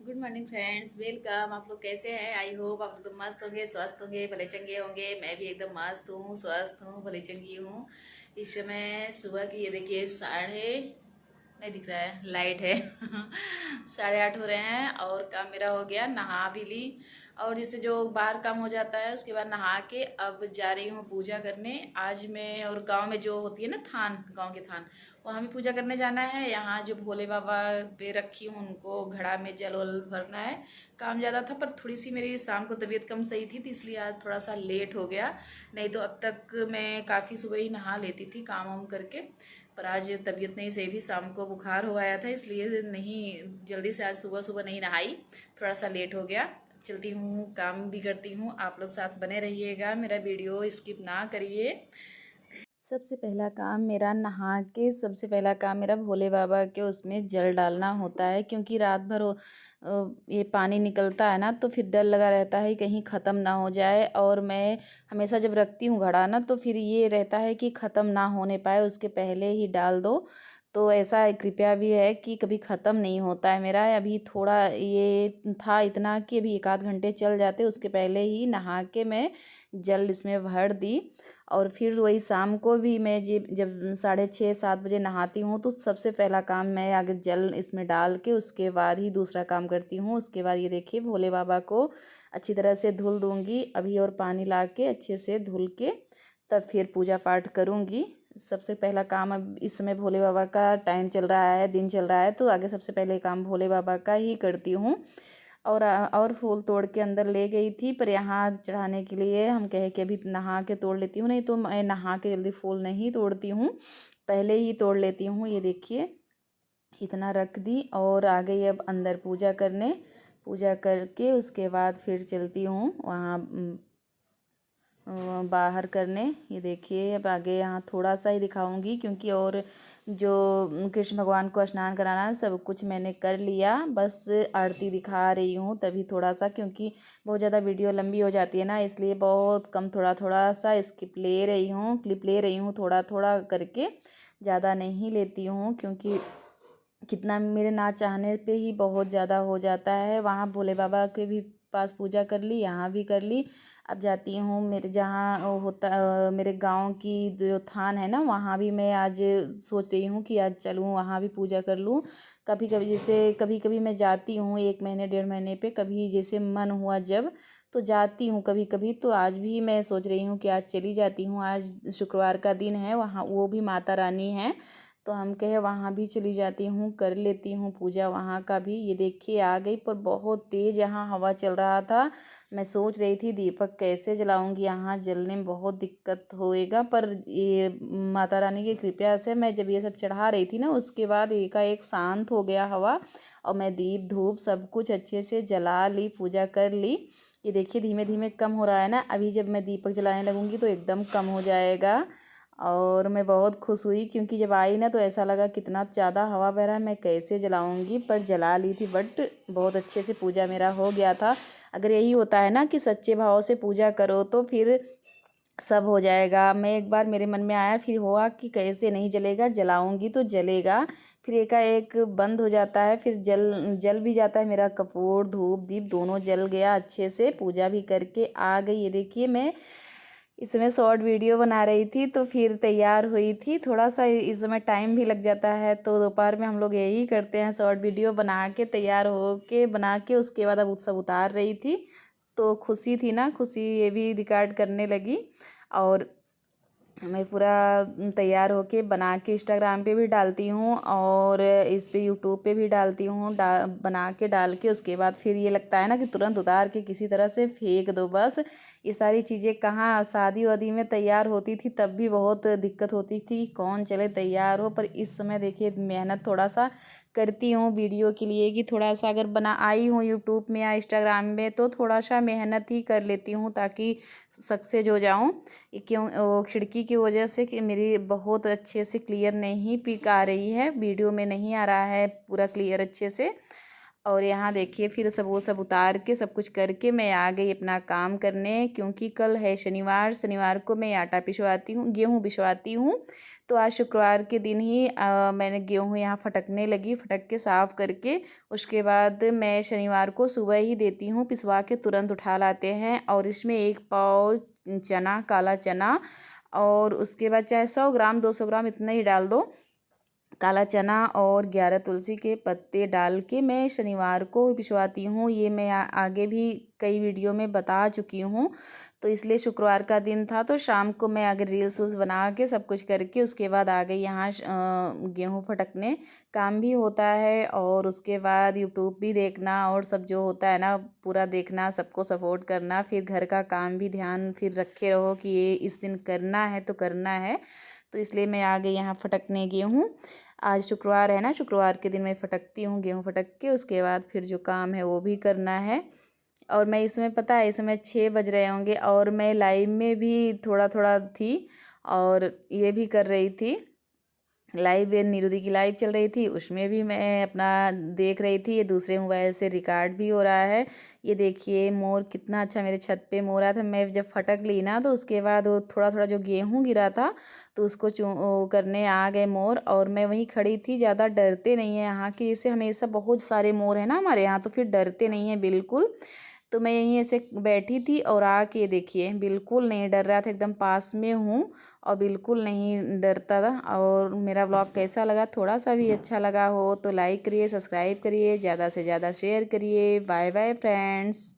Good morning friends, welcome. आप लोग कैसे हैं? आई होप आप लोग मस्त होंगे, स्वस्थ होंगे, भले चंगे होंगे। मैं भी एकदम मस्त हूँ, स्वस्थ हूँ, भले चंगी हूँ। इस समय सुबह की ये देखिए साढ़े नहीं दिख रहा है, लाइट है 8:30 हो रहे हैं और काम मेरा हो गया, नहा भी ली। और जिससे जो बाहर काम हो जाता है उसके बाद नहा के अब जा रही हूँ पूजा करने। आज मैं और गांव में जो होती है ना थान, गांव के थान, वहाँ भी पूजा करने जाना है। यहाँ जो भोले बाबा पे रखी हूँ उनको घड़ा में जल वल भरना है। काम ज़्यादा था पर थोड़ी सी मेरी शाम को तबीयत कम सही थी तो इसलिए आज थोड़ा सा लेट हो गया। नहीं तो अब तक मैं काफ़ी सुबह ही नहा लेती थी काम वाम करके। पर आज तबीयत नहीं सही थी, शाम को बुखार हो आया था, इसलिए नहीं जल्दी से आज सुबह सुबह नहीं नहाई, थोड़ा सा लेट हो गया। चलती हूँ, काम भी करती हूँ। आप लोग साथ बने रहिएगा, मेरा वीडियो स्किप ना करिए। सबसे पहला काम मेरा नहा के, सबसे पहला काम मेरा भोले बाबा के उसमें जल डालना होता है, क्योंकि रात भर ये पानी निकलता है ना, तो फिर डर लगा रहता है कहीं ख़त्म ना हो जाए। और मैं हमेशा जब रखती हूँ घड़ा ना, तो फिर ये रहता है कि ख़त्म ना होने पाए, उसके पहले ही डाल दो। तो ऐसा कृपया भी है कि कभी ख़त्म नहीं होता है मेरा। अभी थोड़ा ये था इतना कि अभी 1 आध घंटे चल जाते, उसके पहले ही नहा के मैं जल इसमें भर दी। और फिर वही शाम को भी मैं जब 6:30 7 बजे नहाती हूँ, तो सबसे पहला काम मैं आगे जल इसमें डाल के उसके बाद ही दूसरा काम करती हूँ। उसके बाद ये देखिए भोले बाबा को अच्छी तरह से धुल दूँगी अभी, और पानी ला के अच्छे से धुल के तब फिर पूजा पाठ करूँगी। सबसे पहला काम अब इस समय भोले बाबा का टाइम चल रहा है, दिन चल रहा है, तो आगे सबसे पहले काम भोले बाबा का ही करती हूँ। और फूल तोड़ के अंदर ले गई थी, पर यहाँ चढ़ाने के लिए हम कहे कि अभी नहा के तोड़ लेती हूँ। नहीं तो मैं नहा के जल्दी फूल नहीं तोड़ती हूँ, पहले ही तोड़ लेती हूँ। ये देखिए इतना रख दी और आ गई अब अंदर पूजा करने। पूजा करके उसके बाद फिर चलती हूँ वहाँ बाहर करने। ये देखिए अब आगे यहाँ थोड़ा सा ही दिखाऊंगी, क्योंकि और जो कृष्ण भगवान को स्नान कराना है सब कुछ मैंने कर लिया, बस आरती दिखा रही हूँ तभी थोड़ा सा, क्योंकि बहुत ज़्यादा वीडियो लंबी हो जाती है ना, इसलिए बहुत कम थोड़ा थोड़ा सा क्लिप ले रही हूँ थोड़ा थोड़ा करके, ज़्यादा नहीं लेती हूँ, क्योंकि कितना मेरे ना चाहने पे ही बहुत ज़्यादा हो जाता है। वहाँ भोले बाबा के भी पास पूजा कर ली, यहाँ भी कर ली। अब जाती हूँ मेरे जहाँ मेरे गांव की जो थान है ना, वहाँ भी मैं आज सोच रही हूँ कि आज चलूँ वहाँ भी पूजा कर लूँ। कभी कभी जैसे कभी कभी मैं जाती हूँ 1 महीने 1.5 महीने पे, कभी जैसे मन हुआ जब तो जाती हूँ कभी कभी। तो आज भी मैं सोच रही हूँ कि आज चली जाती हूँ, आज शुक्रवार का दिन है, वहाँ वो भी माता रानी है, तो हम कहे वहाँ भी चली जाती हूँ, कर लेती हूँ पूजा वहाँ का भी। ये देखिए आ गई, पर बहुत तेज़ यहाँ हवा चल रहा था। मैं सोच रही थी दीपक कैसे जलाऊंगी, यहाँ जलने में बहुत दिक्कत होएगा, पर ये माता रानी की कृपा से मैं जब ये सब चढ़ा रही थी ना, उसके बाद एकाएक शांत हो गया हवा, और मैं दीप धूप सब कुछ अच्छे से जला ली, पूजा कर ली। ये देखिए धीमे धीमे कम हो रहा है ना, अभी जब मैं दीपक जलाने लगूंगी तो एकदम कम हो जाएगा। और मैं बहुत खुश हुई, क्योंकि जब आई ना तो ऐसा लगा कितना ज़्यादा हवा बह रहा है, मैं कैसे जलाऊंगी, पर जला ली थी। बट बहुत अच्छे से पूजा मेरा हो गया था। अगर यही होता है ना कि सच्चे भाव से पूजा करो तो फिर सब हो जाएगा। मैं एक बार मेरे मन में आया, फिर हुआ कि कैसे नहीं जलेगा, जलाऊंगी तो जलेगा। फिर एकाएक बंद हो जाता है, फिर जल जल भी जाता है। मेरा कपूर धूप दीप दोनों जल गया अच्छे से, पूजा भी करके आ गई। ये देखिए मैं इसमें शॉर्ट वीडियो बना रही थी, तो फिर तैयार हुई थी। थोड़ा सा इसमें टाइम भी लग जाता है, तो दोपहर में हम लोग यही करते हैं, शॉर्ट वीडियो बना के तैयार हो के बना के उसके बाद अब सब उतार रही थी। तो खुशी थी ना, खुशी ये भी रिकॉर्ड करने लगी। और मैं पूरा तैयार होके बना के इंस्टाग्राम पे भी डालती हूँ, और इस पे यूट्यूब पे भी डालती हूँ। बना के डाल के उसके बाद फिर ये लगता है ना कि तुरंत उतार के किसी तरह से फेंक दो बस। ये सारी चीज़ें कहाँ शादी वादी में तैयार होती थी तब भी बहुत दिक्कत होती थी, कौन चले तैयार हो। पर इस समय देखिए मेहनत थोड़ा सा करती हूँ वीडियो के लिए, कि थोड़ा सा अगर बना आई हूँ यूट्यूब में या इंस्टाग्राम में तो थोड़ा सा मेहनत ही कर लेती हूँ, ताकि सक्सेस हो जाऊँ। क्यों वो खिड़की की वजह से कि मेरी बहुत अच्छे से क्लियर नहीं पिक आ रही है, वीडियो में नहीं आ रहा है पूरा क्लियर अच्छे से। और यहाँ देखिए फिर सब वो सब उतार के सब कुछ करके मैं आ गई अपना काम करने, क्योंकि कल है शनिवार। शनिवार को मैं आटा पिसवाती हूँ, गेहूँ पिसवाती हूँ। तो आज शुक्रवार के दिन ही मैंने गेहूँ यहाँ फटकने लगी, फटक के साफ़ करके उसके बाद मैं शनिवार को सुबह ही देती हूँ, पिसवा के तुरंत उठा लाते हैं। और इसमें 1 पाव चना, काला चना, और उसके बाद चाहे 100 ग्राम 200 ग्राम इतना ही डाल दो काला चना, और 11 तुलसी के पत्ते डाल के मैं शनिवार को पिसवाती हूँ। ये मैं आगे भी कई वीडियो में बता चुकी हूँ। तो इसलिए शुक्रवार का दिन था तो शाम को मैं आगे रील्स उल्स बना के सब कुछ करके उसके बाद आ गई यहाँ गेहूँ फटकने। काम भी होता है और उसके बाद यूट्यूब भी देखना और सब जो होता है ना पूरा देखना, सबको सपोर्ट करना, फिर घर का काम भी ध्यान फिर रखे रहो कि ये इस दिन करना है तो करना है। तो इसलिए मैं आ गई यहाँ फटकने गेहूँ। आज शुक्रवार है ना, शुक्रवार के दिन मैं फटकती हूँ गेहूँ, फटक के उसके बाद फिर जो काम है वो भी करना है। और मैं इसमें पता है इस समय 6 बज रहे होंगे और मैं लाइव में भी थोड़ा थोड़ा थी और ये भी कर रही थी। लाइव नीरू दी की लाइव चल रही थी, उसमें भी मैं अपना देख रही थी। ये दूसरे मोबाइल से रिकॉर्ड भी हो रहा है। ये देखिए मोर कितना अच्छा मेरे छत पे मोर आया था। मैं जब फटक ली ना तो उसके बाद वो थोड़ा थोड़ा जो गेहूँ गिरा था तो उसको करने आ गए मोर, और मैं वहीं खड़ी थी। ज़्यादा डरते नहीं है यहाँ की, जैसे हमेशा बहुत सारे मोर हैं ना हमारे यहाँ, तो फिर डरते नहीं हैं बिल्कुल। तो मैं यहीं ऐसे बैठी थी और आके देखिए बिल्कुल नहीं डर रहा था, एकदम पास में हूँ और बिल्कुल नहीं डरता था। और मेरा ब्लॉग कैसा लगा, थोड़ा सा भी अच्छा लगा हो तो लाइक करिए, सब्सक्राइब करिए, ज़्यादा से ज़्यादा शेयर करिए। Bye bye friends.